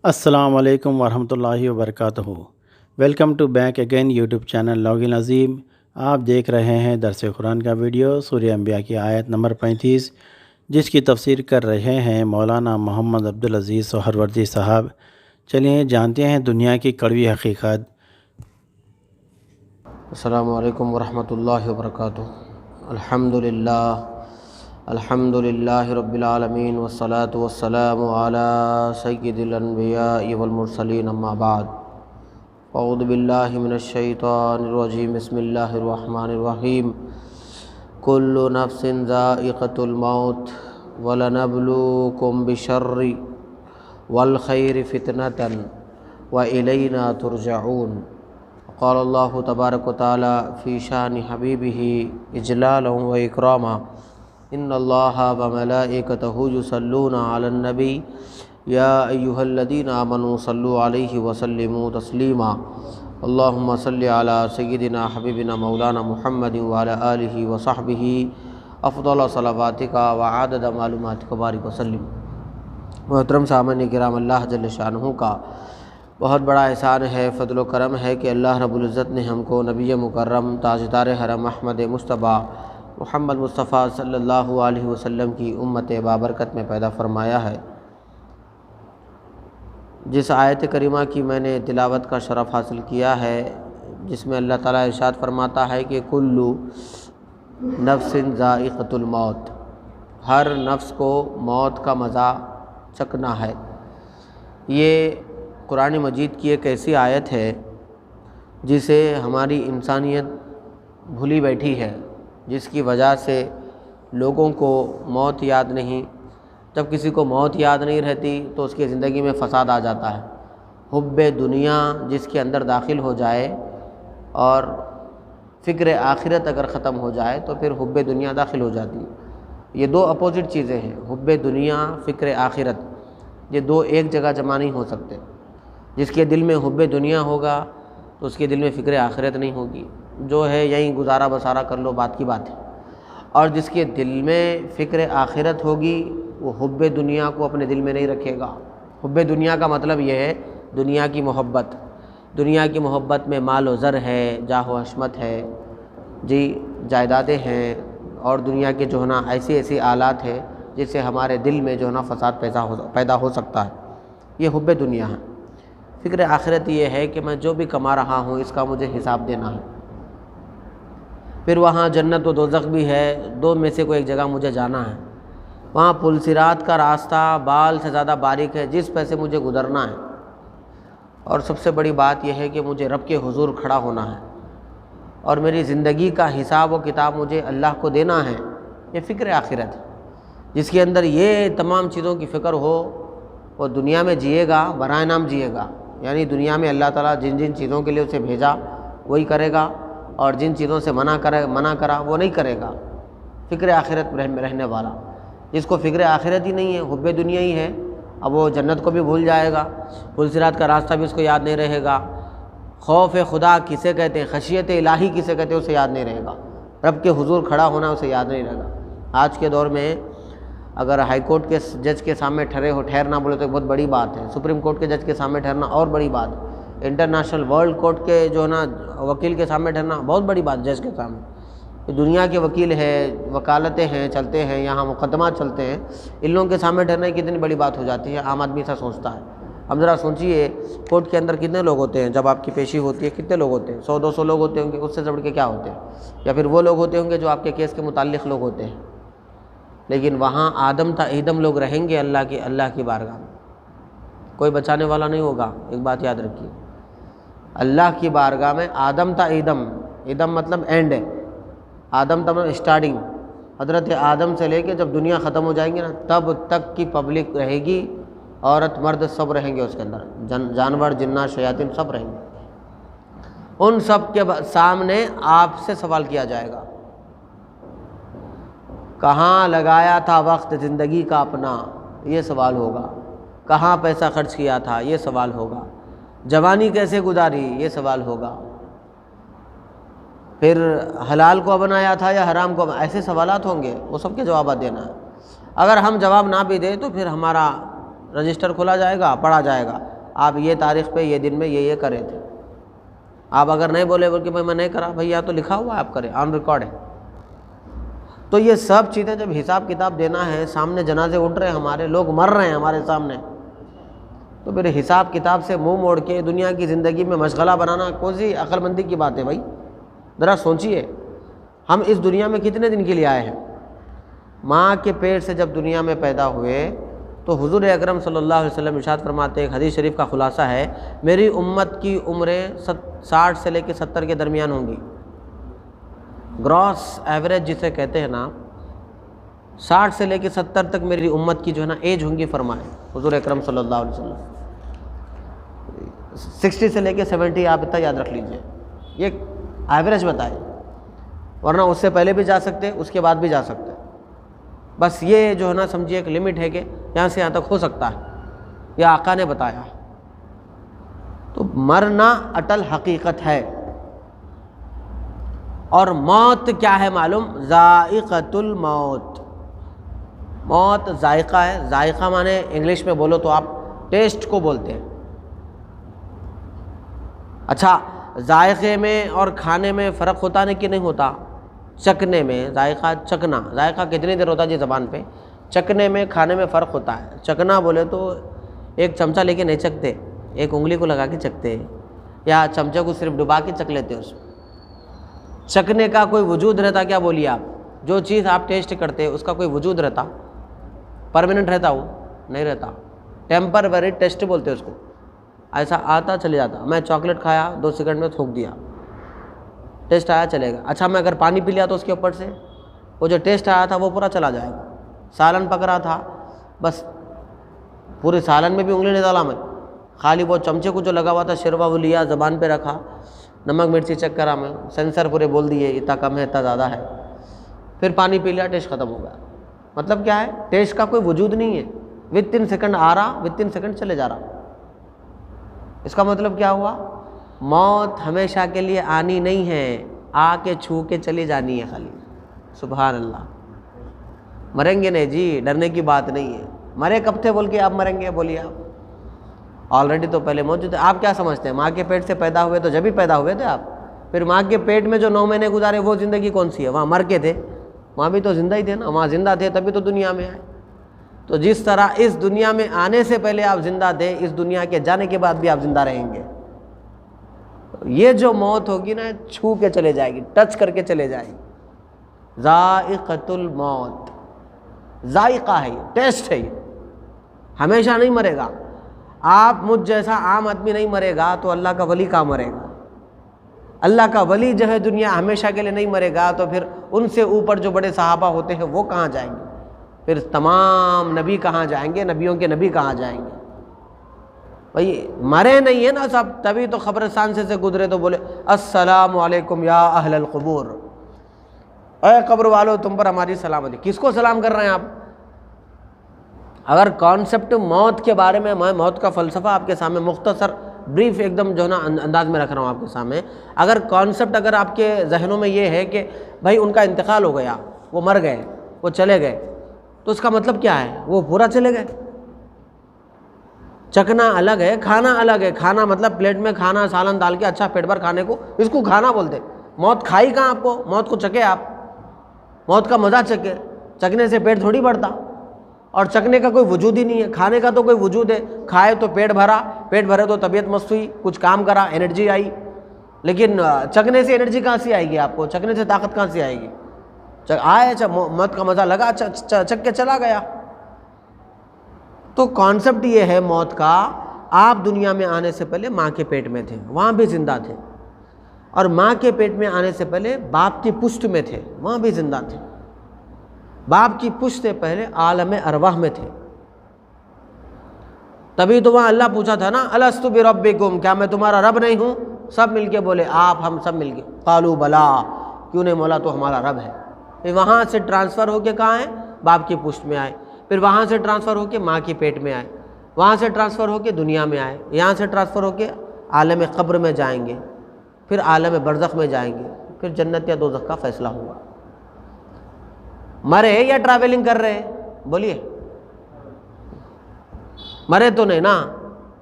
السلام علیکم ورحمۃ اللہ وبرکاتہ۔ Welcome to back again YouTube channel لاگن عظیم۔ آپ دیکھ رہے ہیں درس قرآن کا ویڈیو سورہ انبیاء کی آیت نمبر 35، جس کی تفسیر کر رہے ہیں مولانا محمد عبدالعزیز سہروردی صاحب۔ چلیے جانتے ہیں دنیا کی کڑوی حقیقت۔ السلام علیکم ورحمۃ اللہ وبرکاتہ۔ الحمد للہ رب العالمین والصلاة والسلام علی سید الانبیاء والمرسلین، اما بعد۔ اعوذ باللہ من الشیطان الرجیم، بسم اللہ الرحمن الرحیم۔ کل نفس ذائقۃ الموت ولنبلوکم بالشر والخیر فتنۃ والینا ترجعون۔ قال اللہ تبارک و تعالی فی شان حبیبہ اجلالا و اکراما، ان اللہ وملائکتہ یصلون علی النبی یا ایہا الذین آمنوا صلوا علیہ وسلموا تسلیما۔ اللہم صل علی سیدنا حبیبنا مولانا محمد وعلی آلہ وصحبہ افضل صلواتک وعدد معلوماتک بارک وسلم۔ محترم سامعین کرام، اللہ جل شانہ کا بہت بڑا احسان ہے، فضل و کرم ہے کہ اللہ رب العزت نے ہم کو نبی مکرم تاجدار حرم احمد مصطفیٰ محمد مصطفیٰ صلی اللہ علیہ وسلم کی امت بابرکت میں پیدا فرمایا ہے۔ جس آیت کریمہ کی میں نے تلاوت کا شرف حاصل کیا ہے، جس میں اللہ تعالیٰ ارشاد فرماتا ہے کہ کل نفس ذائقۃ الموت، ہر نفس کو موت کا مزہ چکھنا ہے۔ یہ قرآن مجید کی ایک ایسی آیت ہے جسے ہماری انسانیت بھولی بیٹھی ہے، جس کی وجہ سے لوگوں کو موت یاد نہیں۔ جب کسی کو موت یاد نہیں رہتی تو اس کی زندگی میں فساد آ جاتا ہے۔ حب دنیا جس کے اندر داخل ہو جائے اور فکر آخرت اگر ختم ہو جائے تو پھر حب دنیا داخل ہو جاتی ہے۔ یہ دو اپوزٹ چیزیں ہیں، حب دنیا، فکر آخرت، یہ دو ایک جگہ جمع نہیں ہو سکتے۔ جس کے دل میں حب دنیا ہوگا تو اس کے دل میں فکر آخرت نہیں ہوگی، جو ہے یہیں گزارا بسارا کر لو، بات کی بات ہے۔ اور جس کے دل میں فکر آخرت ہوگی وہ حب دنیا کو اپنے دل میں نہیں رکھے گا۔ حب دنیا کا مطلب یہ ہے دنیا کی محبت۔ دنیا کی محبت میں مال و زر ہے، جاہ و حشمت ہے، جی جائیدادیں ہیں، اور دنیا کے جو ہے نا ایسی آلات ہے جس سے ہمارے دل میں جو ہے نا فساد پیدا ہو سکتا ہے۔ یہ حب دنیا ہے۔ فکر آخرت یہ ہے کہ میں جو بھی کما رہا ہوں اس کا مجھے حساب دینا ہے۔ پھر وہاں جنت و دوزخ بھی ہے، دو میں سے کوئی ایک جگہ مجھے جانا ہے۔ وہاں پل صراط کا راستہ بال سے زیادہ باریک ہے، جس پہ سے مجھے گزرنا ہے۔ اور سب سے بڑی بات یہ ہے کہ مجھے رب کے حضور کھڑا ہونا ہے، اور میری زندگی کا حساب و کتاب مجھے اللہ کو دینا ہے۔ یہ فکر آخرت ہے۔ جس کے اندر یہ تمام چیزوں کی فکر ہو وہ دنیا میں جیے گا، برائے نام جیے گا۔ یعنی دنیا میں اللہ تعالیٰ جن جن چیزوں کے لیے اسے بھیجا وہی کرے گا، اور جن چیزوں سے منع کرا وہ نہیں کرے گا۔ فکر آخرت میں رہنے والا، جس کو فکر آخرت ہی نہیں ہے، حب دنیا ہی ہے، اب وہ جنت کو بھی بھول جائے گا، پل صراط کا راستہ بھی اس کو یاد نہیں رہے گا، خوف خدا کسے کہتے ہیں، خشیت الہی کسے کہتے ہیں اسے یاد نہیں رہے گا، رب کے حضور کھڑا ہونا اسے یاد نہیں رہے گا۔ آج کے دور میں اگر ہائی کورٹ کے جج کے سامنے ٹھہرنا بولے تو ایک بہت بڑی بات ہے، سپریم کورٹ کے جج کے سامنے ٹھہرنا اور بڑی بات ہے، انٹرنیشنل ورلڈ کورٹ کے جو ہے نا وکیل کے سامنے ٹھہرنا بہت بڑی بات، جج کے سامنے۔ دنیا کے وکیل ہیں، وکالتیں ہیں، چلتے ہیں، یہاں مقدمات چلتے ہیں، ان لوگوں کے سامنے ٹھہرنا کتنی بڑی بات ہو جاتی ہے، عام آدمی ایسا سوچتا ہے۔ اب ذرا سوچیے کورٹ کے اندر کتنے لوگ ہوتے ہیں، جب آپ کی پیشی ہوتی ہے کتنے لوگ ہوتے ہیں، 100-200 لوگ ہوتے ہوں گے، اس سے بڑھ کے کیا ہوتے ہیں، یا پھر وہ لوگ ہوتے ہوں گے جو آپ کے کیس کے متعلق لوگ ہوتے ہیں۔ لیکن وہاں آدم تا ایدم لوگ رہیں گے اللہ کی بارگاہ میں، کوئی بچانے والا نہیں ہوگا۔ ایک بات یاد رکھیے، اللہ کی بارگاہ میں آدم تا ایدم مطلب اینڈ ہے، آدم تا مطلب اسٹارٹنگ، حضرت آدم سے لے کے جب دنیا ختم ہو جائیں گے نا تب تک کی پبلک رہے گی، عورت مرد سب رہیں گے اس کے اندر، جانور جنات شیاطین سب رہیں گے۔ ان سب کے سامنے آپ سے سوال کیا جائے گا، کہاں لگایا تھا وقت زندگی کا اپنا، یہ سوال ہوگا۔ کہاں پیسہ خرچ کیا تھا، یہ سوال ہوگا۔ جوانی کیسے گزاری، یہ سوال ہوگا۔ پھر حلال کو بنایا تھا یا حرام کو، ایسے سوالات ہوں گے، وہ سب کے جوابات دینا ہے۔ اگر ہم جواب نہ بھی دیں تو پھر ہمارا رجسٹر کھولا جائے گا، پڑھا جائے گا، آپ یہ تاریخ پہ یہ دن میں یہ کرے تھے. آپ اگر نہیں بولے کہ بھائی میں نہیں کرا، بھائی یا تو لکھا ہوا ہے آپ کرے، آن ریکارڈ ہے. تو یہ سب چیزیں جب حساب کتاب دینا ہے، سامنے جنازے اٹھ رہے ہیں، ہمارے لوگ مر رہے ہیں ہمارے سامنے، تو پھر حساب کتاب سے منہ موڑ کے دنیا کی زندگی میں مشغلہ بنانا کون سی عقل مندی کی بات ہے بھائی؟ ذرا سوچیے، ہم اس دنیا میں کتنے دن کے لیے آئے ہیں؟ ماں کے پیٹ سے جب دنیا میں پیدا ہوئے تو حضور اکرم صلی اللہ علیہ وسلم ارشاد فرماتے ہیں، ایک حدیث شریف کا خلاصہ ہے، میری امت کی عمریں 60 سے لے کے 70 کے درمیان ہوں گی. گراس ایوریج جسے کہتے ہیں نا، 60 سے لے کے 70 تک میری امت کی جو ہے نا ایج ہوں گی فرمائے حضور اکرم صلی اللہ علیہ وسلم. 60 سے لے کے 70 آپ اتنا یاد رکھ لیجئے، یہ ایوریج بتائے، ورنہ اس سے پہلے بھی جا سکتے، اس کے بعد بھی جا سکتے. بس یہ جو ہے نا سمجھیے ایک لمٹ ہے کہ یہاں سے یہاں تک ہو سکتا ہے، یہ آقا نے بتایا. تو مرنا اٹل حقیقت ہے. اور موت کیا ہے معلوم؟ ذائقۃ الموت. موت ذائقہ ہے. ذائقہ مانے انگلش میں بولو تو آپ ٹیسٹ کو بولتے ہیں. اچھا، ذائقے میں اور کھانے میں فرق ہوتا نہیں کہ نہیں ہوتا؟ چکھنے میں ذائقہ، چکھنا، ذائقہ کتنی دیر ہوتا ہے جی زبان پہ؟ چکھنے میں کھانے میں فرق ہوتا ہے. چکھنا بولے تو ایک چمچہ لے کے نہیں چکھتے، ایک انگلی کو لگا کے چکھتے، یا چمچے کو صرف ڈبا کے چکھ لیتے. اس میں چکھنے کا کوئی وجود رہتا کیا؟ بولیے آپ. جو چیز آپ ٹیسٹ کرتے اس کا کوئی وجود رہتا؟ پرماننٹ رہتا؟ وہ نہیں رہتا. ٹیمپروری ٹیسٹ بولتے اس کو. ایسا آتا چلے جاتا. میں چاکلیٹ کھایا 2 سیکنڈ میں تھوک دیا، ٹیسٹ آیا چلے گا. اچھا میں اگر پانی پی لیا تو اس کے اوپر سے وہ جو ٹیسٹ آیا تھا وہ پورا چلا جائے گا. سالن پک رہا تھا، بس پورے سالن میں بھی انگلی نہیں ڈالا میں، خالی وہ چمچے کو جو لگا ہوا تھا شیروا وہ لیا، زبان پہ رکھا، نمک مرچی چیک کرا، میں سینسر پورے بول دیے اتنا کم ہے اتنا زیادہ ہے، پھر پانی پی لیا، ٹیسٹ ختم ہو گیا. مطلب کیا ہے؟ ٹیسٹ کا کوئی وجود نہیں ہے. within سیکنڈ آ رہا، within سیکنڈ چلے جا رہا. اس کا مطلب کیا ہوا؟ موت ہمیشہ کے لیے آنی نہیں ہے، آ کے چھو کے چلی جانی ہے خالی. سبحان اللہ. مریں گے نہیں جی، ڈرنے کی بات نہیں ہے. مرے کب تھے بول کے آپ مریں گے؟ بولیے آپ. آلریڈی تو پہلے موجود ہے. آپ کیا سمجھتے ہیں؟ ماں کے پیٹ سے پیدا ہوئے تو جب ہی پیدا ہوئے تھے آپ. پھر ماں کے پیٹ میں جو 9 مہینے گزارے وہ زندگی کون سی ہے؟ وہاں مر کے تھے، وہاں بھی تو زندہ ہی تھے نا. وہاں زندہ تھے تبھی تو دنیا میں آئے. تو جس طرح اس دنیا میں آنے سے پہلے آپ زندہ تھے، اس دنیا کے جانے کے بعد بھی آپ زندہ رہیں گے. یہ جو موت ہوگی نا، چھو کے چلے جائے گی، ٹچ کر کے چلے جائے گی. ذائقۃ الموت. ذائقہ ہے، یہ ٹیسٹ ہے. یہ ہمیشہ نہیں مرے گا. آپ مجھ جیسا عام آدمی نہیں مرے گا تو اللہ کا ولی کہاں مرے گا؟ اللہ کا ولی جو ہے دنیا ہمیشہ کے لیے نہیں مرے گا تو پھر ان سے اوپر جو بڑے صحابہ ہوتے ہیں وہ کہاں جائیں گے؟ پھر تمام نبی کہاں جائیں گے؟ نبیوں کے نبی کہاں جائیں گے؟ بھائی مرے نہیں ہیں نا سب، تبھی تو قبرستان سے گزرے تو بولے السلام علیکم یا اہل القبور، اے قبر والو تم پر ہماری سلامتی. کس کو سلام کر رہے ہیں آپ؟ اگر کانسیپٹ موت کے بارے میں موت کا فلسفہ آپ کے سامنے مختصر بریف ایک دم جو ہے نا انداز میں رکھ رہا ہوں آپ کے سامنے. اگر کانسیپٹ اگر آپ کے ذہنوں میں یہ ہے کہ بھائی ان کا انتقال ہو گیا، وہ مر گئے، وہ چلے گئے، تو اس کا مطلب کیا ہے؟ وہ پورا چلے گئے. چکھنا الگ ہے، کھانا الگ ہے. کھانا مطلب پلیٹ میں کھانا سالن ڈال کے اچھا پیٹ بھر کھانے کو اس کو کھانا بولتے. موت کھائی کہاں آپ کو؟ موت کو چکھے آپ، موت کا مزہ چکھے. چکھنے سے پیٹ تھوڑی بڑھتا، اور چکھنے کا کوئی وجود ہی نہیں ہے. کھانے کا تو کوئی وجود ہے، کھائے تو پیٹ بھرا، پیٹ بھرے تو طبیعت مست ہوئی، کچھ کام کرا، انرجی آئی. لیکن چکھنے سے انرجی کہاں سے آئے گی آپ کو؟ چکھنے سے طاقت کہاں سے آئے گی؟ آئے موت کا مزہ لگا، چکھ کے چلا گیا. تو کانسیپٹ یہ ہے موت کا، آپ دنیا میں آنے سے پہلے ماں کے پیٹ میں تھے، وہاں بھی زندہ تھے. اور ماں کے پیٹ میں آنے سے پہلے باپ کی پشت میں تھے، وہاں بھی زندہ تھے. باپ کی پشت سے پہلے عالم ارواح میں تھے. تبھی تو وہاں اللہ پوچھا تھا نا الست بربکم، کیا میں تمہارا رب نہیں ہوں؟ سب مل کے بولے آپ، ہم سب مل کے. قالوا بلا، کیوں نہیں مولا تو ہمارا رب ہے. پھر وہاں سے ٹرانسفر ہو کے کہاں ہیں؟ باپ کی پشت میں آئے. پھر وہاں سے ٹرانسفر ہو کے ماں کے پیٹ میں آئے. وہاں سے ٹرانسفر ہو کے دنیا میں آئے. یہاں سے ٹرانسفر ہو کے عالم قبر میں جائیں گے، پھر عالم برزخ میں جائیں گے، پھر جنت یا دوزخ کا فیصلہ ہوگا. مرے یا ٹریولنگ کر رہے؟ بولیے. مرے تو نہیں نا،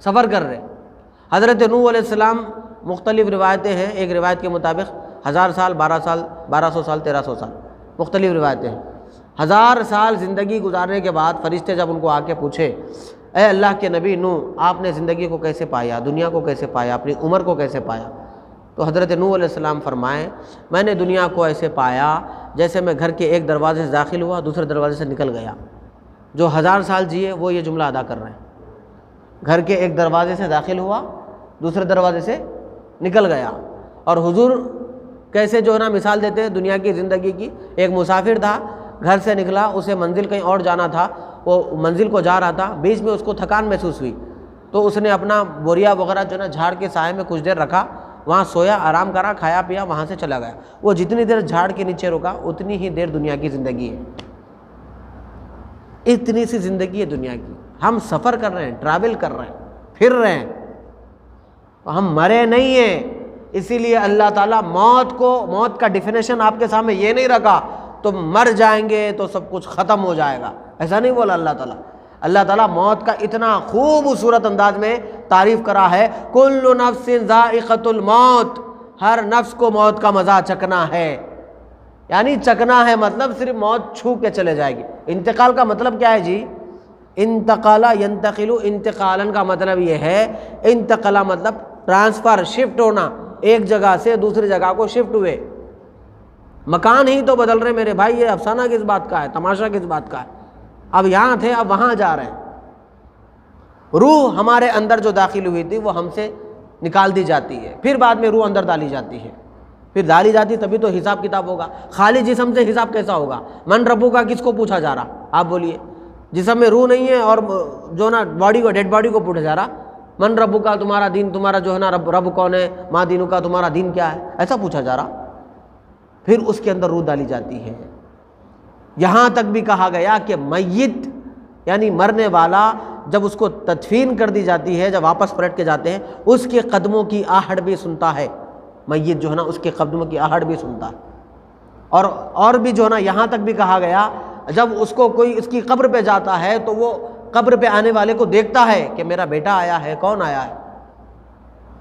سفر کر رہے ہیں۔ حضرت نوح علیہ السلام مختلف روایتیں ہیں، ایک روایت کے مطابق 1000 سال، 12 سال، 1200 سال، 1300 سال، مختلف روایتیں ہیں۔ 1000 سال زندگی گزارنے کے بعد فرشتے جب ان کو آ کے پوچھے، اے اللہ کے نبی نوح، آپ نے زندگی کو کیسے پایا، دنیا کو کیسے پایا، اپنی عمر کو کیسے پایا؟ تو حضرت نوح علیہ السلام فرمائیں، میں نے دنیا کو ایسے پایا جیسے میں گھر کے ایک دروازے سے داخل ہوا، دوسرے دروازے سے نکل گیا۔ جو 1000 سال جیے وہ یہ جملہ ادا کر رہے ہیں، گھر کے ایک دروازے سے داخل ہوا، دوسرے دروازے سے نکل گیا۔ اور حضور کیسے جو ہے نا مثال دیتے ہیں دنیا کی زندگی کی، ایک مسافر تھا، گھر سے نکلا، اسے منزل کہیں اور جانا تھا، وہ منزل کو جا رہا تھا، بیچ میں اس کو تھکان محسوس ہوئی، تو اس نے اپنا بوریا وغیرہ جو ہے نا جھاڑ کے سائے میں کچھ دیر رکھا، وہاں سویا، آرام کرا، کھایا پیا، وہاں سے چلا گیا۔ وہ جتنی دیر جھاڑ کے نیچے رکا اتنی ہی دیر دنیا کی زندگی ہے، اتنی سی زندگی ہے دنیا کی۔ ہم سفر کر رہے ہیں، ٹریول کر رہے ہیں، پھر رہے ہیں، ہم مرے نہیں ہیں۔ اسی لیے اللہ تعالیٰ موت کا ڈیفینیشن آپ کے سامنے یہ نہیں رکھا تم مر جائیں گے تو سب کچھ ختم ہو جائے گا، ایسا نہیں بولا اللہ تعالیٰ۔ اللہ تعالیٰ موت کا اتنا خوبصورت انداز میں تعریف کرا ہے، کل نفس ذائقۃ الموت، ہر نفس کو موت کا مزہ چکھنا ہے۔ یعنی چکھنا ہے مطلب صرف موت چھو کے چلے جائے گی۔ انتقال کا مطلب کیا ہے جی؟ انتقال ینتقل، انتقالن کا مطلب یہ ہے، انتقال مطلب ٹرانسفر، شفٹ ہونا، ایک جگہ سے دوسری جگہ کو شفٹ ہوئے، مکان ہی تو بدل رہے میرے بھائی۔ یہ افسانہ کس بات کا ہے، تماشا کس بات کا ہے؟ اب یہاں تھے اب وہاں جا رہے ہیں۔ روح ہمارے اندر جو داخل ہوئی تھی وہ ہم سے نکال دی جاتی ہے، پھر بعد میں روح اندر ڈالی جاتی ہے، پھر ڈالی جاتی تبھی تو حساب کتاب ہوگا۔ خالی جسم سے حساب کیسا ہوگا؟ من ربو کا کس کو پوچھا جا رہا؟ آپ بولیے، جسم میں روح نہیں ہے اور جو نا باڈی کو، ڈیڈ باڈی کو پوچھا جا رہا، من ربو کا تمہارا دین، تمہارا جو ہے نا رب کون ہے، ماں دینوں کا تمہارا دین کیا ہے، ایسا پوچھا جا رہا۔ پھر اس کے اندر روح ڈالی جاتی ہے۔ یہاں تک بھی کہا گیا کہ میت یعنی مرنے والا جب اس کو تدفین کر دی جاتی ہے، جب واپس پلٹ کے جاتے ہیں، اس کے قدموں کی آہٹ بھی سنتا ہے میت، جو ہے نا اس کے قدموں کی آہٹ بھی سنتا ہے۔ اور بھی جو ہے نا یہاں تک بھی کہا گیا جب اس کو کوئی اس کی قبر پہ جاتا ہے تو وہ قبر پہ آنے والے کو دیکھتا ہے کہ میرا بیٹا آیا ہے، کون آیا ہے،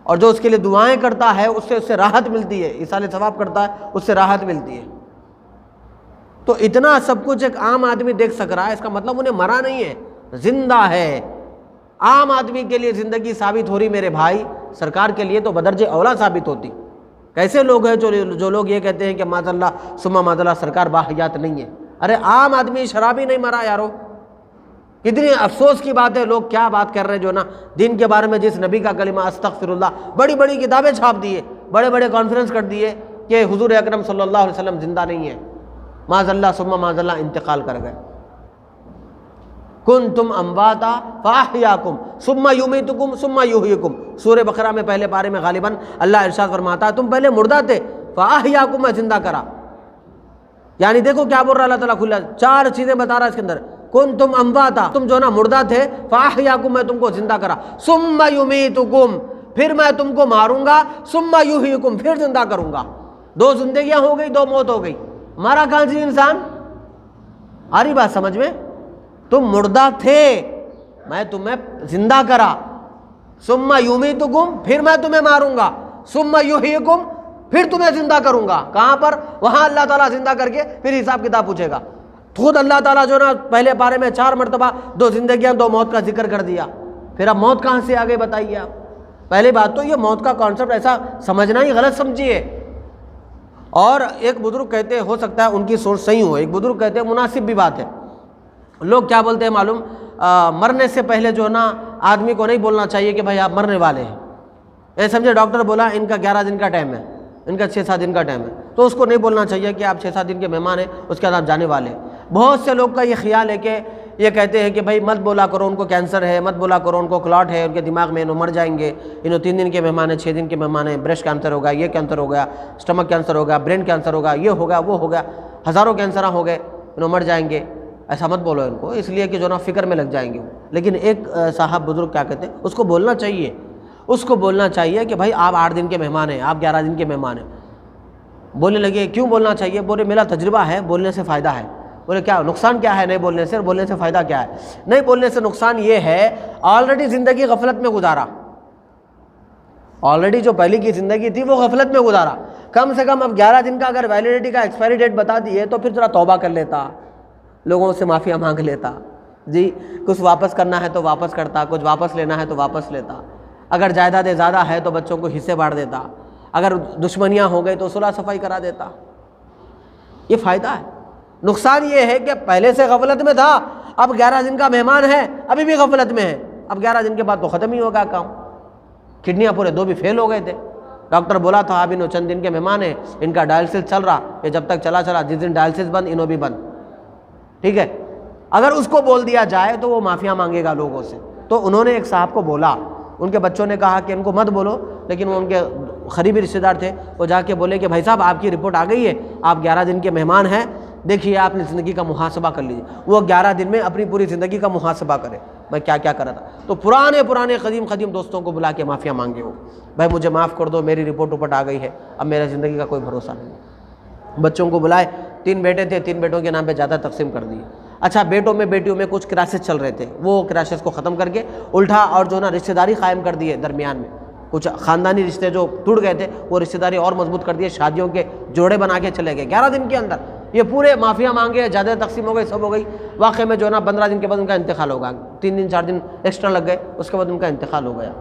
اور جو اس کے لیے دعائیں کرتا ہے اس سے راحت ملتی ہے، ایصال ثواب کرتا ہے اس سے راحت ملتی ہے۔ تو اتنا سب کچھ ایک عام آدمی دیکھ سک رہا ہے، اس کا مطلب انہیں مرا نہیں ہے، زندہ ہے۔ عام آدمی کے لیے زندگی ثابت ہو رہی میرے بھائی، سرکار کے لیے تو بدرجہ اولا ثابت ہوتی۔ کیسے لوگ ہیں جو لوگ یہ کہتے ہیں کہ معاذ اللہ ثم معاذ اللہ سرکار باحیات نہیں ہے؟ ارے عام آدمی شرابی نہیں مرا یارو۔ کتنی افسوس کی بات ہے، لوگ کیا بات کر رہے ہیں جو نا دین کے بارے میں، جس نبی کا کلمہ استغفر اللہ، بڑی بڑی کتابیں چھاپ دیے، بڑے بڑے کانفرنس کر دیے کہ حضور اکرم صلی اللہ علیہ وسلم زندہ نہیں ہے، معاذ اللہ ثم معاذ اللہ انتقال کر گئے۔ کنتم امواتا فاحیاکم ثم یمیتکم ثم یحییکم، سورہ بقرہ میں پہلے پارے میں غالباً اللہ ارشاد فرماتا ہے تم پہلے مردہ تھے، فاحیاکم میں زندہ کرا۔ یعنی دیکھو کیا بول رہا اللہ تعالیٰ، کھلا 4 چیزیں بتا رہا ہے اس کے اندر۔ کنتم امواتا، تم جو نا مردہ تھے، فاحیاکم میں تم کو زندہ کرا، ثم یمیتکم پھر میں تم کو ماروں گا، ثم یحییکم پھر زندہ کروں گا۔ 2 زندگیاں ہو گئی، 2 موت ہو گئی، مارا کہاں جی انسان؟ آ رہی بات سمجھ میں؟ تم مردہ تھے، میں تمہیں زندہ کرا، ثم یمیتکم پھر میں تمہیں ماروں گا، ثم یحییکم پھر تمہیں زندہ کروں گا۔ کہاں پر؟ وہاں اللہ تعالیٰ زندہ کر کے پھر حساب کتاب پوچھے گا۔ خود اللہ تعالیٰ جو نا پہلے پارے میں 4 مرتبہ 2 زندگیاں 2 موت کا ذکر کر دیا، پھر اب موت کہاں سے آگے بتائیے آپ؟ پہلی بات تو یہ موت کا کانسیپٹ ایسا سمجھنا ہی غلط سمجھیے۔ اور ایک بزرگ کہتے ہیں، ہو سکتا ہے ان کی سوچ صحیح ہو، ایک بزرگ کہتے ہیں مناسب بھی بات ہے، لوگ کیا بولتے ہیں معلوم، مرنے سے پہلے جو ہے نا آدمی کو نہیں بولنا چاہیے کہ بھائی آپ مرنے والے ہیں۔ یہ سمجھے ڈاکٹر بولا ان کا 11 دن کا ٹائم ہے، ان کا 6-7 دن کا ٹائم ہے، تو اس کو نہیں بولنا چاہیے کہ آپ 6-7 دن کے مہمان ہیں، اس کے بعد آپ جانے والے ہیں۔ بہت سے لوگ کا یہ خیال ہے کہ یہ کہتے ہیں کہ بھائی مت بولا کرو ان کو کینسر ہے، مت بولا کرو ان کو کلاٹ ہے ان کے دماغ میں، انہوں مر جائیں گے، انہوں 3 دن کے مہمان ہیں، 6 دن کے مہمان ہیں، بریسٹ کینسر ہو گیا، یہ کینسر ہو گیا، اسٹمک کینسر ہو گیا، برین کینسر ہو گیا، یہ ہو گیا، وہ ہو گیا، ہزاروں کینسر ہو گئے، انہوں مر جائیں گے۔ ایسا مت بولو ان کو، اس لیے کہ جو نا فکر میں لگ جائیں گے وہ۔ لیکن ایک صاحب بزرگ کیا کہتے ہیں، اس کو بولنا چاہیے، اس کو بولنا چاہیے کہ بھائی آپ 8 دن کے مہمان ہیں، آپ 11 دن کے مہمان ہیں۔ بولنے لگے کیوں بولنا چاہیے؟ بولے میرا تجربہ ہے، بولنے سے فائدہ ہے۔ بولے کیا نقصان کیا ہے نہیں بولنے سے؟ بولنے سے فائدہ کیا ہے؟ نہیں بولنے سے نقصان یہ ہے آلریڈی زندگی غفلت میں گزارا، آلریڈی جو پہلے کی زندگی تھی وہ غفلت میں گزارا، کم سے کم اب 11 دن کا اگر ویلیڈیٹی کا ایکسپائری ڈیٹ بتا دیے تو پھر ذرا توبہ کر لیتا، لوگوں سے معافیاں مانگ لیتا، جی کچھ واپس کرنا ہے تو واپس کرتا، کچھ واپس لینا ہے تو واپس لیتا، اگر جائیدادیں زیادہ ہے تو بچوں کو حصے بانٹ دیتا، اگر دشمنیاں ہو گئی تو صلح صفائی کرا دیتا۔ یہ فائدہ ہے۔ نقصان یہ ہے کہ پہلے سے غفلت میں تھا، اب 11 دن کا مہمان ہے، ابھی بھی غفلت میں ہے، اب 11 دن کے بعد تو ختم ہی ہوگا کام۔ کڈنیاں پورے 2 بھی فیل ہو گئے تھے، ڈاکٹر بولا تھا اب انہوں چند دن کے مہمان ہیں، ان کا ڈائلسس چل رہا، یہ جب تک چلا جس دن ڈائلسس بند انہوں بھی بند، ٹھیک ہے۔ اگر اس کو بول دیا جائے تو وہ معافیاں مانگے گا لوگوں سے۔ تو انہوں نے ایک صاحب کو بولا، ان کے بچوں نے کہا کہ ان کو مت بولو، لیکن وہ ان کے قریبی رشتہ دار تھے، وہ جا کے بولے کہ بھائی صاحب آپ کی رپورٹ آ گئی ہے، آپ 11 دن کے مہمان ہیں، دیکھیے آپ نے زندگی کا محاسبہ کر لیجیے۔ وہ 11 دن میں اپنی پوری زندگی کا محاسبہ کرے، میں کیا کیا کرا تھا۔ تو پرانے قدیم دوستوں کو بلا کے معافیاں مانگے ہو، بھائی مجھے معاف کر دو، میری رپورٹ آ گئی ہے، اب میرا زندگی کا کوئی بھروسہ نہیں۔ بچوں کو بلائے، 3 بیٹے تھے، 3 بیٹوں کے نام پہ زیادہ تقسیم کر دیے۔ اچھا بیٹوں میں بیٹیوں میں کچھ کرائسس چل رہے تھے، وہ کرائسس کو ختم کر کے الٹا اور جو نا رشتہ داری قائم کر دیے، درمیان میں کچھ خاندانی رشتے جو ٹوٹ گئے تھے وہ رشتہ داری اور مضبوط کر دیے، شادیوں کے جوڑے بنا کے چلے گئے 11 دن کے اندر۔ یہ پورے معافیاں مانگے، زیادہ تقسیم ہو گئی، سب ہو گئی، واقعے میں جو نا 15 دن کے بعد ان کا انتقال ہوگا، 3 دن 4 دن ایکسٹرا لگ گئے، اس کے بعد ان کا انتقال ہو گیا۔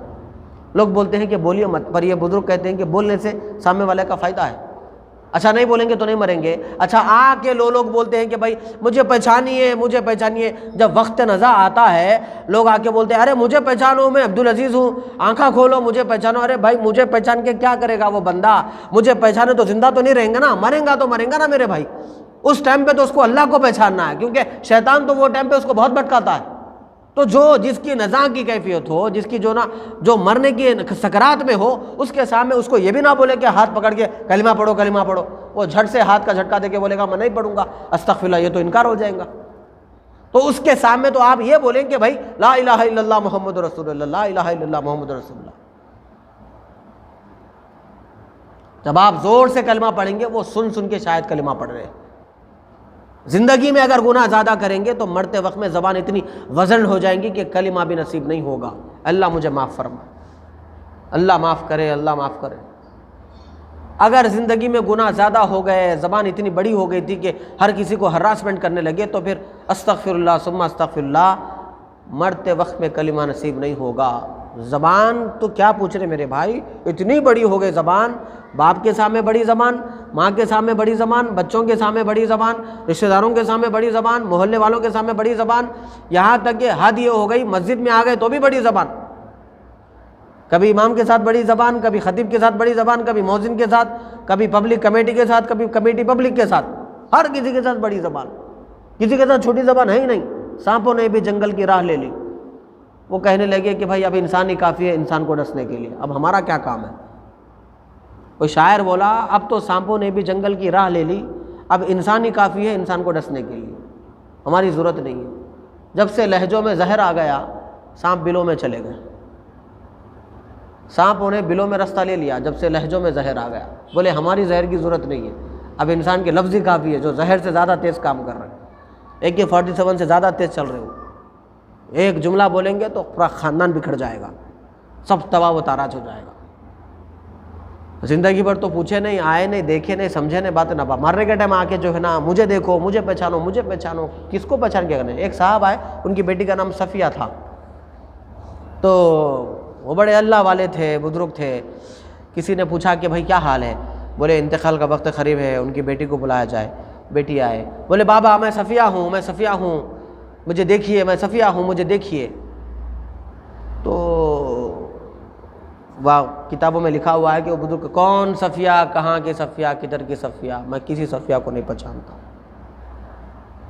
لوگ بولتے ہیں کہ بولیے مت، پر یہ بزرگ کہتے ہیں کہ بولنے سے سامنے والے کا فائدہ ہے۔ اچھا نہیں بولیں گے تو نہیں مریں گے۔ اچھا آ کے لوگ بولتے ہیں کہ بھائی مجھے پہچانیے، جب وقت نزا آتا ہے لوگ آ کے بولتے ہیں ارے مجھے پہچانو، میں عبدالعزیز ہوں، آنکھاں کھولو مجھے پہچانو۔ ارے بھائی مجھے پہچان کے کیا کرے گا وہ بندہ؟ مجھے پہچانے تو زندہ تو نہیں رہیں گا نا، مریں گا تو مریں گا نا میرے بھائی۔ اس ٹائم پہ تو اس کو اللہ کو پہچاننا ہے، کیونکہ شیطان تو وہ ٹائم پہ اس کو بہت بھٹکاتا ہے۔ تو جس کی نزا کی کیفیت ہو، جس کی جو مرنے کی سکرات میں ہو، اس کے سامنے اس کو یہ بھی نہ بولے کہ ہاتھ پکڑ کے کلمہ پڑھو، وہ جھٹ سے ہاتھ کا جھٹکا دے کے بولے گا میں نہیں پڑھوں گا، استغفراللہ، یہ تو انکار ہو جائے گا۔ تو اس کے سامنے تو آپ یہ بولیں کہ بھائی لا الہ الا اللہ محمد رسول اللہ، لا الہ الا اللہ محمد رسول اللہ۔ جب آپ زور سے کلمہ پڑھیں گے وہ سن کے شاید کلمہ پڑھ رہے ہیں۔ زندگی میں اگر گناہ زیادہ کریں گے تو مرتے وقت میں زبان اتنی وزن ہو جائیں گی کہ کلمہ بھی نصیب نہیں ہوگا۔ اللہ مجھے معاف فرما، اللہ معاف کرے، اللہ معاف کرے۔ اگر زندگی میں گناہ زیادہ ہو گئے، زبان اتنی بڑی ہو گئی تھی کہ ہر کسی کو ہراسمنٹ کرنے لگے، تو پھر استغفر اللہ ثم استغفر اللہ، مرتے وقت میں کلمہ نصیب نہیں ہوگا۔ زبان تو کیا پوچھ رہے میرے بھائی، اتنی بڑی ہو گئی زبان، باپ کے سامنے بڑی زبان، ماں کے سامنے بڑی زبان، بچوں کے سامنے بڑی زبان، رشتہ داروں کے سامنے بڑی زبان، محلے والوں کے سامنے بڑی زبان، یہاں تک کہ حد یہ ہو گئی مسجد میں آ گئے تو بھی بڑی زبان، کبھی امام کے ساتھ بڑی زبان، کبھی خطیب کے ساتھ بڑی زبان، کبھی مؤذن کے ساتھ، کبھی پبلک کمیٹی کے ساتھ، کبھی کمیٹی پبلک کے ساتھ، ہر کسی کے ساتھ بڑی زبان، کسی کے ساتھ چھوٹی زبان ہے ہی نہیں۔ سانپوں نے بھی جنگل کی راہ لے لی، وہ کہنے لگے کہ بھائی اب انسان ہی کافی ہے انسان کو ڈسنے کے لیے، اب ہمارا کیا کام ہے۔ کوئی شاعر بولا اب تو سانپوں نے بھی جنگل کی راہ لے لی، اب انسان ہی کافی ہے انسان کو ڈسنے کے لیے، ہماری ضرورت نہیں ہے۔ جب سے لہجوں میں زہر آ گیا، سانپ بلوں میں چلے گئے، سانپوں نے بلوں میں رستہ لے لیا جب سے لہجوں میں زہر آ گیا، بولے ہماری زہر کی ضرورت نہیں ہے، اب انسان کے لفظ ہی کافی ہے جو زہر سے زیادہ تیز کام کر رہے ہیں، AK-47 سے زیادہ تیز چل رہے ہو، ایک جملہ بولیں گے تو پورا خاندان بکھر جائے گا، سب تباہ و تاراج ہو جائے گا۔ زندگی بھر تو پوچھے نہیں، آئے نہیں، دیکھے نہیں، سمجھے نہیں، باتیں نہ مارنے کے ٹائم آ کے جو ہے نا مجھے دیکھو، مجھے پہچانو، کس کو پہچان کے کرنے۔ ایک صاحب آئے، ان کی بیٹی کا نام صفیہ تھا، تو وہ بڑے اللہ والے تھے، بزرگ تھے۔ کسی نے پوچھا کہ بھائی کیا حال ہے، بولے انتقال کا وقت قریب ہے، ان کی بیٹی کو بلایا جائے۔ بیٹی آئے، بولے بابا میں صفیہ ہوں، مجھے دیکھیے، میں صفیہ ہوں، مجھے دیکھیے۔ تو وہ کتابوں میں لکھا ہوا ہے کہ وہ بزرگ کون صفیہ، کہاں کی صفیہ، کدھر کی صفیہ، میں کسی صفیہ کو نہیں پہچانتا،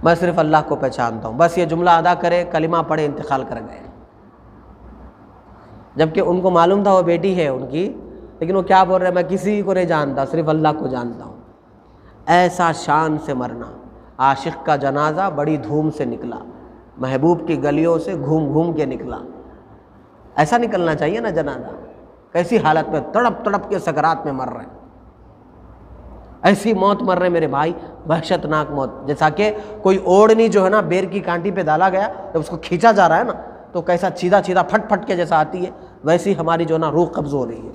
میں صرف اللہ کو پہچانتا ہوں۔ بس یہ جملہ ادا کرے، کلمہ پڑھے، انتقال کر گئے۔ جبکہ ان کو معلوم تھا وہ بیٹی ہے ان کی، لیکن وہ کیا بول رہے ہیں، میں کسی کو نہیں جانتا، صرف اللہ کو جانتا ہوں۔ ایسا شان سے مرنا۔ عاشق کا جنازہ بڑی دھوم سے نکلا، محبوب کی گلیوں سے گھوم کے نکلا۔ ایسا نکلنا چاہیے نا جنازہ، کیسی حالت میں تڑپ کے سکرات میں مر رہے ہیں، ایسی موت مر رہے ہیں میرے بھائی، وحشتناک موت. جیسا کہ کوئی اوڑنی جو ہے نا بیر کی کانٹی پہ ڈالا گیا، جب اس کو کھینچا جا رہا ہے نا تو کیسا چیدہ چیدہ پھٹ پھٹ کے جیسا آتی ہے، ویسی ہماری جو ہے نا روح قبض ہو رہی ہے.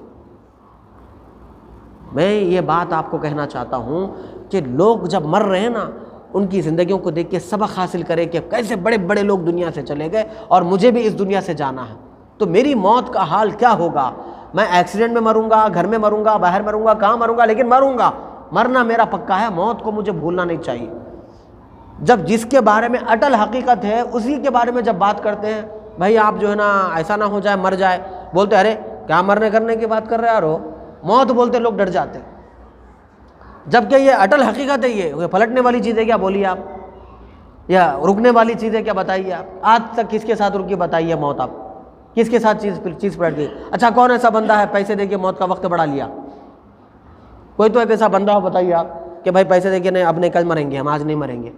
میں یہ بات آپ کو کہنا چاہتا ہوں کہ لوگ جب مر رہے ہیں نا، ان کی زندگیوں کو دیکھ کے سبق حاصل کرے کہ کیسے بڑے بڑے لوگ دنیا سے چلے گئے اور مجھے بھی اس دنیا سے جانا ہے. تو میری موت کا حال کیا ہوگا؟ میں ایکسیڈنٹ میں مروں گا، گھر میں مروں گا، باہر مروں گا، کہاں مروں گا، لیکن مروں گا. مرنا میرا پکا ہے، موت کو مجھے بھولنا نہیں چاہیے. جب جس کے بارے میں اٹل حقیقت ہے اسی کے بارے میں جب بات کرتے ہیں، بھائی آپ جو ہے نا ایسا نہ ہو جائے مر جائے، بولتے ارے کیا مرنے کرنے کی بات کر رہے یارو، موت بولتے لوگ ڈر جاتے ہیں. جبکہ یہ اٹل حقیقت ہے، یہ پلٹنے والی چیز ہے کیا بولیے آپ، یا رکنے والی چیز ہے کیا بتائیے آپ. آج تک کس کے ساتھ رکی بتائیے موت؟ آپ کس کے ساتھ چیز پلٹ گئی؟ اچھا کون ایسا بندہ ہے پیسے دے کے موت کا وقت بڑھا لیا؟ کوئی تو ایک ایسا بندہ ہو بتائیے آپ کہ بھائی پیسے دے کے نہیں اب نہیں کل مریں گے، ہم آج نہیں مریں گے.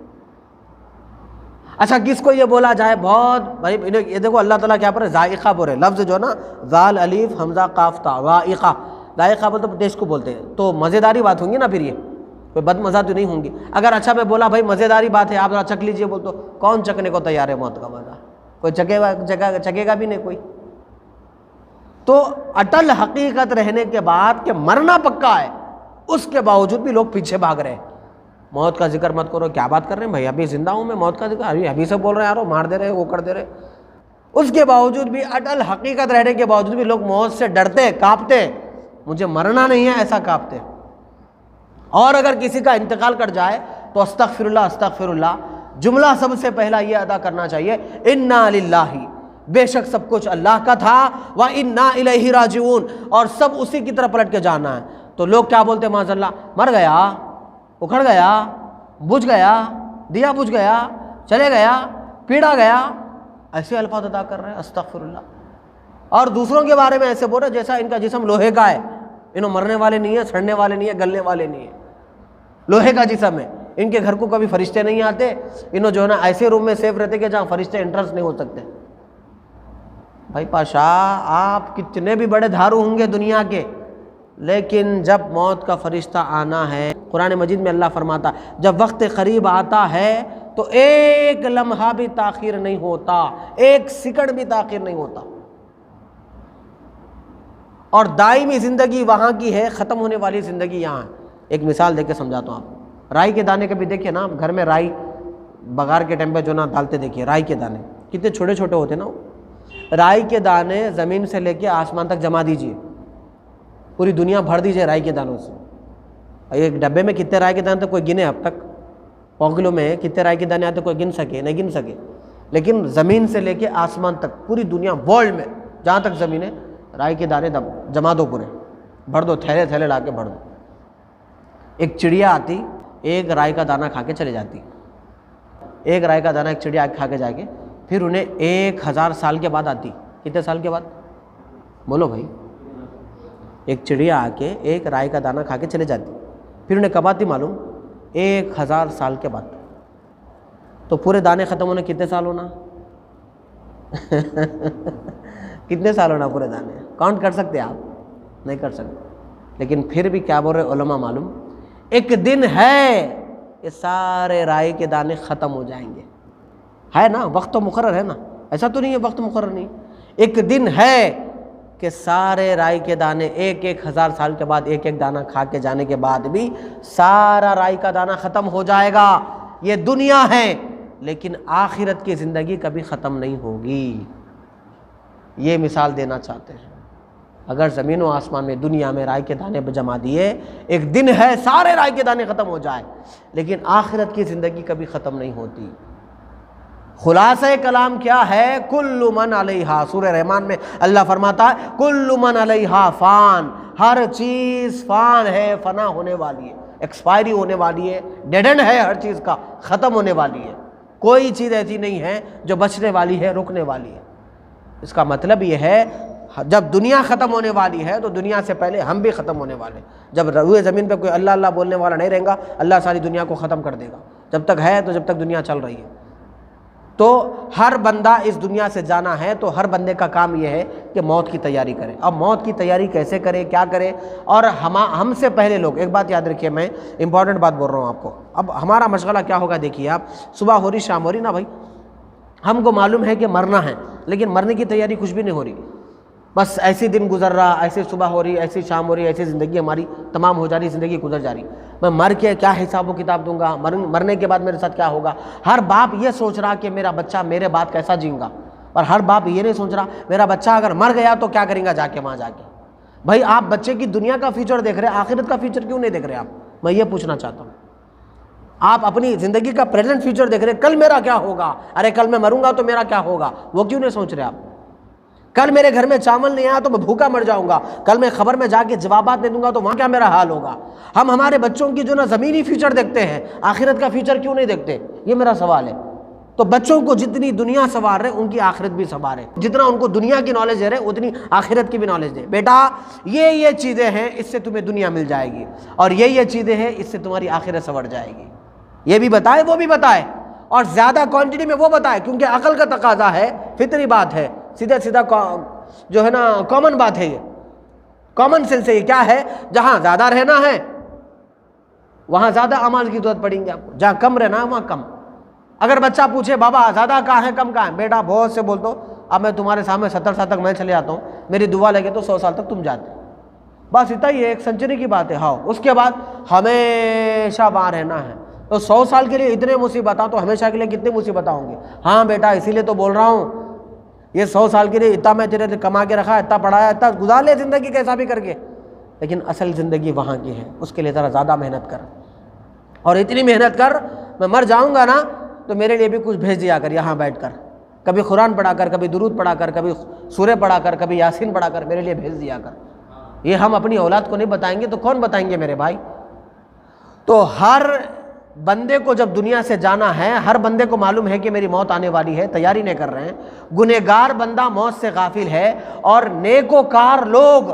اچھا کس کو یہ بولا جائے بہت بھائی یہ دیکھو اللہ تعالیٰ کیا پر ہے، ذائقہ بول رہے، لفظ جو ہے نا ذال الف حمزہ قاف تا ذائقہ، ذائقہ بولتے ٹیسٹ کو بولتے ہیں. تو مزیداری بات ہوں گی نا، پھر یہ کوئی بد مزہ تو نہیں ہوں گی. اگر اچھا میں بولا بھائی مزیداری بات ہے آپ ذرا چکھ لیجئے، بول تو کون چکھنے کو تیار ہے موت کا مزہ؟ کوئی چکھے گا بھی نہیں کوئی. تو اٹل حقیقت رہنے کے بعد کہ مرنا پکا ہے، اس کے باوجود بھی لوگ پیچھے بھاگ رہے ہیں. موت کا ذکر مت کرو، کیا بات کر رہے ہیں بھائی، ابھی زندہ ہوں میں، موت کا ذکر ابھی سے بول رہے ہیں یارو، مار دے رہے وہ کر دے رہے. اس کے باوجود بھی اٹل حقیقت رہنے کے باوجود بھی لوگ موت سے ڈرتے، کانپتے. مجھے مرنا نہیں ہے ایسا کانپتے. اور اگر کسی کا انتقال کر جائے تو استغفر اللہ استغفر اللہ، جملہ سب سے پہلا یہ ادا کرنا چاہیے انا للہ، بے شک سب کچھ اللہ کا تھا، وانا الیہ راجعون، اور سب اسی کی طرف پلٹ کے جانا ہے. تو لوگ کیا بولتے ہیں معاذ اللہ، مر گیا، اکھڑ گیا، بجھ گیا، دیا بجھ گیا، چلے گیا، پیڑا گیا، ایسے الفاظ ادا کر رہے ہیں استغفر اللہ. اور دوسروں کے بارے میں ایسے بول رہے جیسا ان کا جسم لوہے کا ہے، انہوں مرنے والے نہیں ہیں، سڑنے والے نہیں ہیں، گلنے والے نہیں ہیں، لوہے کا جسم ہے. ان کے گھر کو کبھی فرشتے نہیں آتے، انہوں جو ہے نا ایسے روم میں سیف رہتے کہ جہاں فرشتے انٹرس نہیں ہو سکتے. بھائی پاشا آپ کتنے بھی بڑے دھارو ہوں گے دنیا کے، لیکن جب موت کا فرشتہ آنا ہے، قرآن مجید میں اللہ فرماتا جب وقت قریب آتا ہے تو ایک لمحہ بھی تاخیر نہیں ہوتا، ایک سیکنڈ بھی تاخیر نہیں ہوتا. اور دائمی زندگی وہاں کی ہے، ختم ہونے والی زندگی یہاں ہے. ایک مثال دے کے سمجھاتا ہوں آپ کو. رائی کے دانے کبھی دیکھیں نا، گھر میں رائی بغار کے ٹائم پہ جو نا ڈالتے دیکھیے، رائی کے دانے کتنے چھوٹے چھوٹے ہوتے نا. رائی کے دانے زمین سے لے کے آسمان تک جما دیجئے، پوری دنیا بھر دیجئے رائی کے دانوں سے. ایک ڈبے میں کتنے رائی کے دانے تھے کوئی گنے اب تک؟ 100 کلو میں کتنے رائی کے دانے آتے کوئی گن سکے؟ نہیں گن سکے. لیکن زمین سے لے کے آسمان تک پوری دنیا ورلڈ میں جہاں تک زمین ہے، رائی کے دانے جما دو، پورے بھر دو، تھیلے تھیلے لا کے بھر دو. ایک چڑیا آتی، ایک رائی کا دانہ کھا کے چلے جاتی. ایک رائی کا دانہ ایک چڑیا کھا کے جا کے پھر انہیں 1000 سال کے بعد آتی. کتنے سال کے بعد بولو بھائی؟ ایک چڑیا آ کے ایک رائی کا دانہ کھا کے چلے جاتی، پھر انہیں کب آتی معلوم؟ 1000 سال کے بعد. تو پورے دانے ختم ہونے کتنے سال ہونا؟ کتنے سال ہونا پورے دانے؟ کاؤنٹ کر سکتے آپ؟ نہیں کر سکتے. لیکن پھر بھی کیا بول رہے علماء معلوم؟ ایک دن ہے کہ سارے رائی کے دانے ختم ہو جائیں گے. ہے نا، وقت تو مقرر ہے نا، ایسا تو نہیں ہے وقت مقرر نہیں. ایک دن ہے کہ سارے رائی کے دانے 1000 سال کے بعد ایک ایک دانہ کھا کے جانے کے بعد بھی سارا رائی کا دانہ ختم ہو جائے گا. یہ دنیا ہے، لیکن آخرت کی زندگی کبھی ختم نہیں ہوگی. یہ مثال دینا چاہتے ہیں. اگر زمین و آسمان میں دنیا میں رائی کے دانے جما دیے، ایک دن ہے سارے رائی کے دانے ختم ہو جائے، لیکن آخرت کی زندگی کبھی ختم نہیں ہوتی. خلاصہ کلام کیا ہے؟ کل من علیہا، سورہ رحمان میں اللہ فرماتا ہے کل من علیہا فان، ہر چیز فان ہے، فنا ہونے والی ہے، ایکسپائری ہونے والی ہے، ڈیڈ اینڈ ہے، ہر چیز کا ختم ہونے والی ہے. کوئی چیز ایسی نہیں ہے جو بچنے والی ہے، رکنے والی ہے. اس کا مطلب یہ ہے جب دنیا ختم ہونے والی ہے تو دنیا سے پہلے ہم بھی ختم ہونے والے. جب روئے زمین پہ کوئی اللہ اللہ بولنے والا نہیں رہے گا، اللہ ساری دنیا کو ختم کر دے گا. جب تک ہے تو جب تک دنیا چل رہی ہے. تو ہر بندہ اس دنیا سے جانا ہے تو ہر بندے کا کام یہ ہے کہ موت کی تیاری کرے. اب موت کی تیاری کیسے کرے, کیا کرے؟ اور ہم سے پہلے لوگ, ایک بات یاد رکھیے, میں امپورٹنٹ بات بول رہا ہوں آپ کو. اب ہمارا مشغلہ کیا ہوگا دیکھیے آپ, صبح ہو رہی شام ہو رہی نا بھائی, ہم کو معلوم ہے کہ مرنا ہے, لیکن مرنے کی تیاری کچھ بھی نہیں ہو رہی. بس ایسے دن گزر رہا, ایسے صبح ہو رہی, ایسی شام ہو رہی, ایسی زندگی ہماری تمام ہو جا رہی, زندگی گزر جا رہی. میں مر کے کیا حساب و کتاب دوں گا, مرنے کے بعد میرے ساتھ کیا ہوگا؟ ہر باپ یہ سوچ رہا کہ میرا بچہ میرے بعد کیسا جئیں گا, اور ہر باپ یہ نہیں سوچ رہا میرا بچہ اگر مر گیا تو کیا کریں گا جا کے وہاں جا کے. بھائی آپ بچے کی دنیا کا فیوچر دیکھ رہے ہیں, آخرت کا فیوچر کیوں نہیں دیکھ رہے آپ؟ میں یہ پوچھنا چاہتا ہوں. آپ اپنی زندگی کا پریزنٹ فیوچر دیکھ رہے ہیں, کل میرا کیا ہوگا, ارے کل میں مروں گا تو میرا کیا ہوگا, وہ کیوں نہیں سوچ رہے آپ؟ کل میرے گھر میں چاول نہیں آیا تو میں بھوکا مر جاؤں گا, کل میں خبر میں جا کے جوابات نہیں دوں گا تو وہاں کیا میرا حال ہوگا. ہم ہمارے بچوں کی جو نا زمینی فیوچر دیکھتے ہیں, آخرت کا فیوچر کیوں نہیں دیکھتے؟ یہ میرا سوال ہے. تو بچوں کو جتنی دنیا سنوار رہے ان کی آخرت بھی سنوارے, جتنا ان کو دنیا کی نالج دے رہے اتنی آخرت کی بھی نالج دے. بیٹا یہ چیزیں ہیں, اس سے تمہیں دنیا مل جائے گی, اور یہ چیزیں ہیں اس سے تمہاری آخرت سنور جائے گی. یہ بھی بتائے, وہ بھی بتائے, اور زیادہ کوانٹٹی میں وہ بتائے, کیونکہ عقل کا تقاضا ہے, فطری بات ہے, سیدھا جو ہے نا کامن بات ہے, یہ کامن سینس ہے. یہ کیا ہے؟ جہاں زیادہ رہنا ہے وہاں زیادہ اعمال کی ضرورت پڑیں گے آپ کو, جہاں کم رہنا ہے وہاں کم. اگر بچہ پوچھے بابا زیادہ کہاں ہے کم کہاں ہے, بیٹا بہت سے بول دو, اب میں تمہارے سامنے 70 سال تک میں چلے جاتا ہوں, میری دعا لگے تو 100 سال تک تم جاتے. بس اتنا ہی ہے, ایک سنچری کی بات ہے. ہاں, اس کے بعد ہمیشہ وہاں رہنا ہے. تو 100 سال کے لیے اتنے مصیبت تو ہمیشہ کے لیے کتنے مصیبت ہوں گے؟ ہاں بیٹا, اسی لیے تو بول رہا ہوں, یہ 100 سال کے لیے اتنا میں تیرے کما کے رکھا, اتنا پڑھایا, اتنا گزار لے زندگی کیسا بھی کر کے, لیکن اصل زندگی وہاں کی ہے. اس کے لیے ذرا زیادہ محنت کر, اور اتنی محنت کر, میں مر جاؤں گا نا تو میرے لیے بھی کچھ بھیج دیا کر یہاں بیٹھ کر, کبھی قرآن پڑھا کر, کبھی درود پڑھا کر, کبھی سورہ پڑھا کر, کبھی یاسین پڑھا کر, میرے لیے بھیج دیا کر. یہ ہم اپنی اولاد کو نہیں بتائیں گے تو کون بتائیں گے میرے بھائی؟ تو ہر بندے کو جب دنیا سے جانا ہے, ہر بندے کو معلوم ہے کہ میری موت آنے والی ہے, تیاری نہیں کر رہے ہیں. گنہگار بندہ موت سے غافل ہے, اور نیکوکار لوگ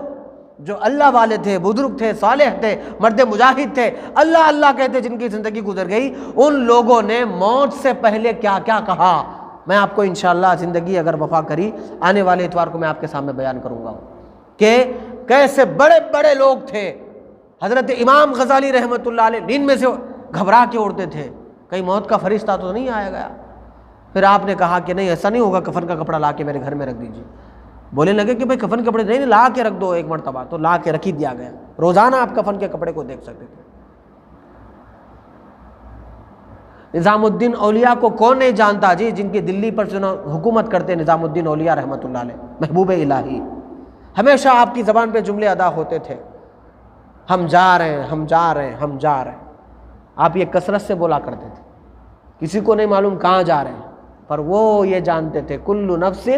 جو اللہ والے تھے, بزرگ تھے, صالح تھے, مرد مجاہد تھے, اللہ اللہ کہتے, جن کی زندگی گزر گئی, ان لوگوں نے موت سے پہلے کیا کیا کہا, میں آپ کو انشاءاللہ زندگی اگر وفا کری آنے والے اتوار کو میں آپ کے سامنے بیان کروں گا کہ کیسے بڑے بڑے لوگ تھے. حضرت امام غزالی رحمۃ اللہ علیہ نیند میں سے گھبرا کے اڑتے تھے, کہیں موت کا فرشتہ تو نہیں آیا گیا. پھر آپ نے کہا کہ نہیں, ایسا نہیں ہوگا, کفن کا کپڑا لا کے میرے گھر میں رکھ دیجیے. بولے لگے کہ بھائی کفن کپڑے نہیں, لا کے رکھ دو ایک مرتبہ, تو لا کے رکھ ہی دیا گیا. روزانہ آپ کفن کے کپڑے کو دیکھ سکتے تھے. نظام الدین اولیاء کو کون نہیں جانتا جی, جن کی دلی پر حکومت کرتے نظام الدین اولیاء رحمۃ اللہ علیہ, محبوب الہی. ہمیشہ آپ کی زبان پہ جملے ادا ہوتے تھے, ہم جا رہے ہیں, ہم جا رہے ہیں, ہم جا رہے ہیں. آپ یہ کثرت سے بولا کرتے تھے, کسی کو نہیں معلوم کہاں جا رہے ہیں, پر وہ یہ جانتے تھے کل نفس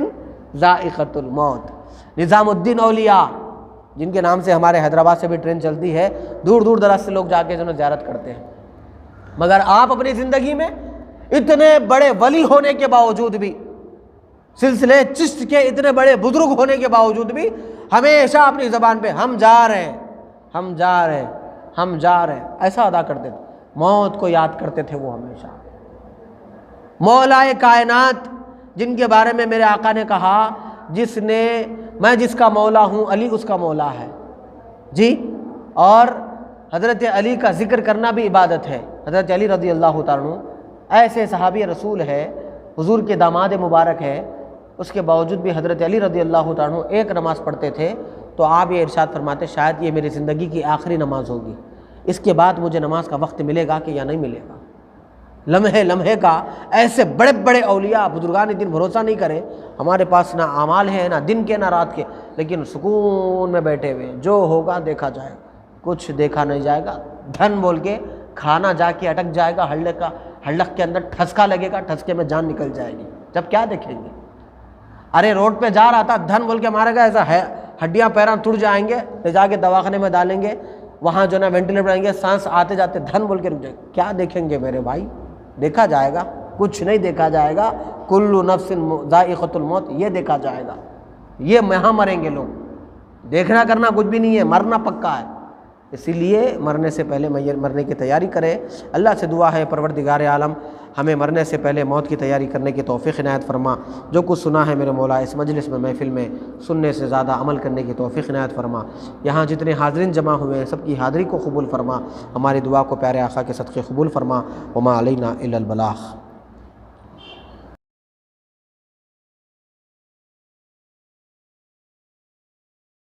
ذائقۃ الموت. نظام الدین اولیاء, جن کے نام سے ہمارے حیدرآباد سے بھی ٹرین چلتی ہے, دور دور دراز سے لوگ جا کے انہیں زیارت کرتے ہیں. مگر آپ اپنی زندگی میں اتنے بڑے ولی ہونے کے باوجود بھی, سلسلے چشت کے اتنے بڑے بزرگ ہونے کے باوجود بھی, ہمیشہ اپنی زبان پہ ہم جا رہے ہیں, ہم جا رہے ہیں, ہم جا رہے ہیں, ایسا ادا کرتے تھے. موت کو یاد کرتے تھے وہ ہمیشہ. مولائے کائنات, جن کے بارے میں میرے آقا نے کہا, جس نے, میں جس کا مولا ہوں علی اس کا مولا ہے جی. اور حضرت علی کا ذکر کرنا بھی عبادت ہے. حضرت علی رضی اللہ تعالیٰ عنہ ایسے صحابی رسول ہے, حضور کے داماد مبارک ہے, اس کے باوجود بھی حضرت علی رضی اللہ تعالیٰ عنہ ایک نماز پڑھتے تھے تو آپ یہ ارشاد فرماتے, شاید یہ میری زندگی کی آخری نماز ہوگی, اس کے بعد مجھے نماز کا وقت ملے گا کہ یا نہیں ملے گا. لمحے لمحے کا. ایسے بڑے بڑے اولیاء بزرگان دین بھروسہ نہیں کرے, ہمارے پاس نہ اعمال ہے, نہ دن کے نہ رات کے, لیکن سکون میں بیٹھے ہوئے, جو ہوگا دیکھا جائے گا, کچھ دیکھا نہیں جائے گا. دھن بول کے کھانا جا کے اٹک جائے گا, ہلک کے اندر ٹھسکا لگے گا, ٹھسکے میں جان نکل جائے گی, جب کیا دیکھیں گے. ارے روڈ پہ جا رہا تھا, دھن بول کے مارے گا, ایسا ہے ہڈیاں پیراں ٹوٹ جائیں گے, لے جا کے دواخانے میں ڈالیں گے, وہاں جو نا وینٹیلیٹر آئیں گے, سانس آتے جاتے دھن بول کے رک جائیں گے. کیا دیکھیں گے میرے بھائی؟ دیکھا جائے گا؟ کچھ نہیں دیکھا جائے گا. کل نفس ذائقۃ الموت, یہ دیکھا جائے گا. یہ یہاں مریں گے لوگ, دیکھنا کرنا کچھ بھی نہیں ہے, مرنا پکا ہے. اسی لیے مرنے سے پہلے مرنے کی تیاری کرے۔ اللہ سے دعا ہے پروردگار عالم ہمیں مرنے سے پہلے موت کی تیاری کرنے کی توفیق عنایت فرما۔ جو کچھ سنا ہے میرے مولا اس مجلس میں محفل میں سننے سے زیادہ عمل کرنے کی توفیق عنایت فرما۔ یہاں جتنے حاضرین جمع ہوئے ہیں سب کی حاضری کو قبول فرما، ہماری دعا کو پیارے آقا کے صدقے قبول فرما۔ وما علینا الا البلاغ۔